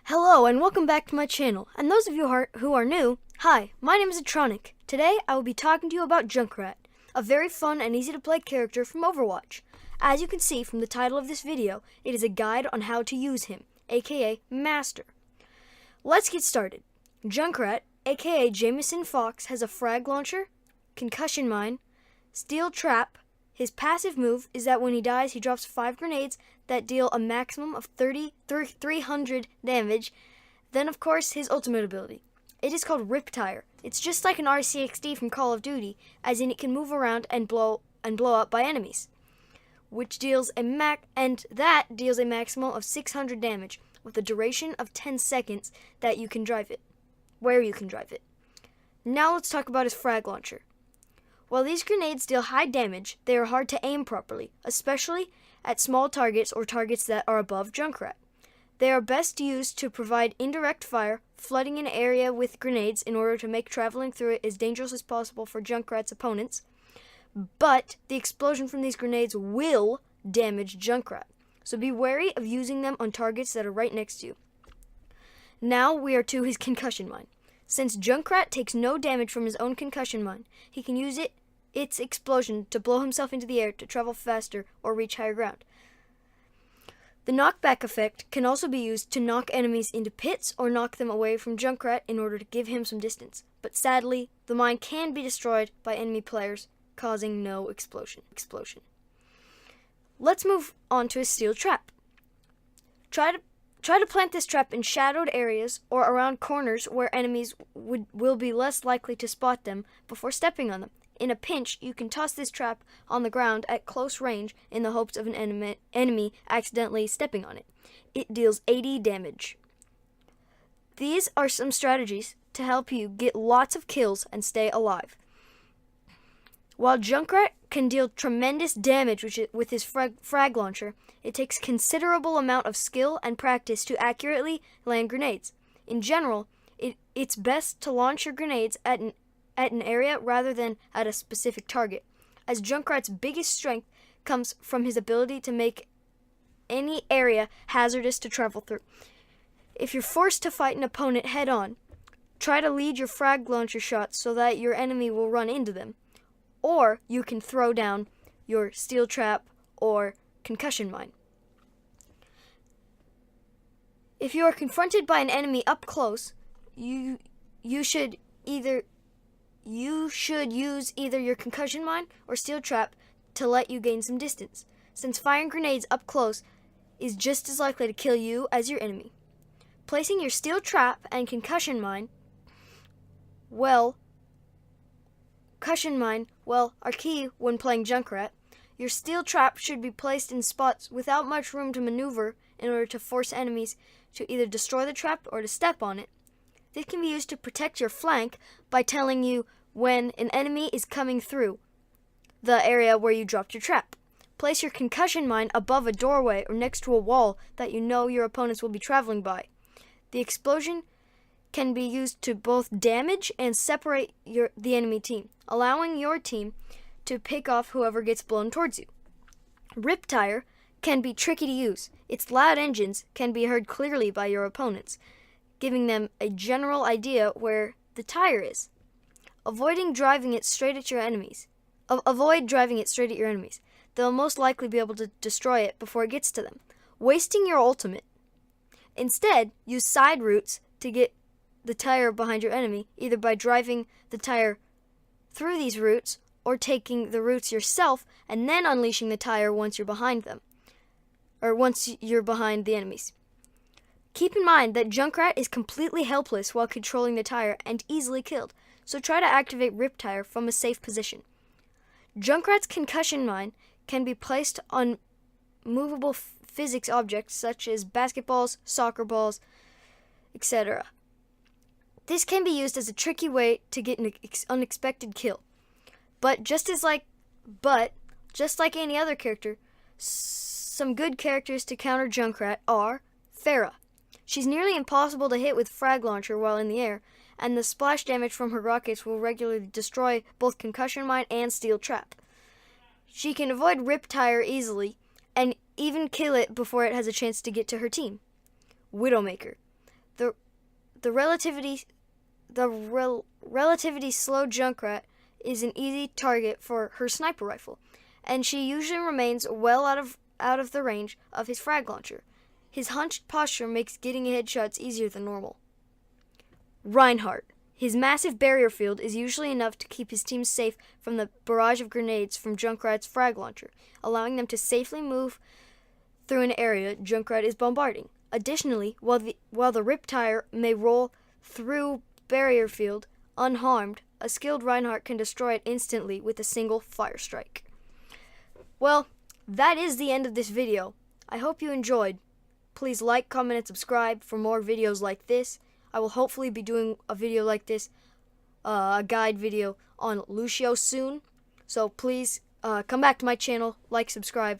Hello and welcome back to my channel, and those of you who are new, hi, my name is Atronic. Today I will be talking to you about Junkrat, a very fun and easy to play character from Overwatch. As you can see from the title of this video, it is a guide on how to use him, aka Master. Let's get started. Junkrat, aka Jameson Fox, has a frag launcher, concussion mine, steel trap. His passive move is that when he dies, he drops 5 grenades that deal a maximum of 300 damage. Then, of course, his ultimate ability. It is called Riptire. It's just like an RCXD from Call of Duty, as in it can move around and blow up by enemies, which deals a maximum of 600 damage with a duration of 10 seconds that you can drive it, where you can drive it. Now let's talk about his frag launcher. While these grenades deal high damage, they are hard to aim properly, especially at small targets or targets that are above Junkrat. They are best used to provide indirect fire, flooding an area with grenades in order to make traveling through it as dangerous as possible for Junkrat's opponents. But the explosion from these grenades will damage Junkrat, so be wary of using them on targets that are right next to you. Now we are to his concussion mine. Since Junkrat takes no damage from his own concussion mine, he can use its explosion to blow himself into the air to travel faster or reach higher ground. The knockback effect can also be used to knock enemies into pits or knock them away from Junkrat in order to give him some distance. But sadly, the mine can be destroyed by enemy players, causing no explosion. Let's move on to his steel trap. Try to plant this trap in shadowed areas or around corners where enemies will be less likely to spot them before stepping on them. In a pinch, you can toss this trap on the ground at close range in the hopes of an enemy accidentally stepping on it. It deals 80 damage. These are some strategies to help you get lots of kills and stay alive. While Junkrat can deal tremendous damage with his frag launcher, it takes considerable amount of skill and practice to accurately land grenades. In general, it's best to launch your grenades at an area rather than at a specific target, as Junkrat's biggest strength comes from his ability to make any area hazardous to travel through. If you're forced to fight an opponent head-on, try to lead your frag launcher shots so that your enemy will run into them. Or you can throw down your steel trap or concussion mine. If you are confronted by an enemy up close, you should use either your concussion mine or steel trap to let you gain some distance, since firing grenades up close is just as likely to kill you as your enemy. Placing your steel trap and concussion mine are key when playing Junkrat. Your steel trap should be placed in spots without much room to maneuver in order to force enemies to either destroy the trap or to step on it. This can be used to protect your flank by telling you when an enemy is coming through the area where you dropped your trap. Place your concussion mine above a doorway or next to a wall that you know your opponents will be traveling by. The explosion can be used to both damage and separate the enemy team, allowing your team to pick off whoever gets blown towards you. Riptire can be tricky to use. Its loud engines can be heard clearly by your opponents, giving them a general idea where the tire is. Avoid driving it straight at your enemies. They'll most likely be able to destroy it before it gets to them, wasting your ultimate. Instead, use side routes to get the tire behind your enemy, either by driving the tire through these routes or taking the routes yourself and then unleashing the tire once you're behind them, or once you're behind the enemies. Keep in mind that Junkrat is completely helpless while controlling the tire and easily killed, so try to activate Riptire from a safe position. Junkrat's concussion mine can be placed on movable physics objects such as basketballs, soccer balls, etc. This can be used as a tricky way to get an unexpected kill. But just like any other character, some good characters to counter Junkrat are Pharah. She's nearly impossible to hit with frag launcher while in the air, and the splash damage from her rockets will regularly destroy both concussion mine and steel trap. She can avoid Riptire easily and even kill it before it has a chance to get to her team. Widowmaker. The the relativity slow Junkrat is an easy target for her sniper rifle, and she usually remains well out of the range of his frag launcher. His hunched posture makes getting headshots easier than normal. Reinhardt. His massive barrier field is usually enough to keep his team safe from the barrage of grenades from Junkrat's frag launcher, allowing them to safely move through an area Junkrat is bombarding. Additionally, while the Riptire may roll through barrier field unharmed, a skilled Reinhardt can destroy it instantly with a single fire strike. Well, that is the end of this video. I hope you enjoyed. Please like, comment, and subscribe for more videos like this. I will hopefully be doing a video like this, a guide video on Lucio soon. So please come back to my channel, like, subscribe.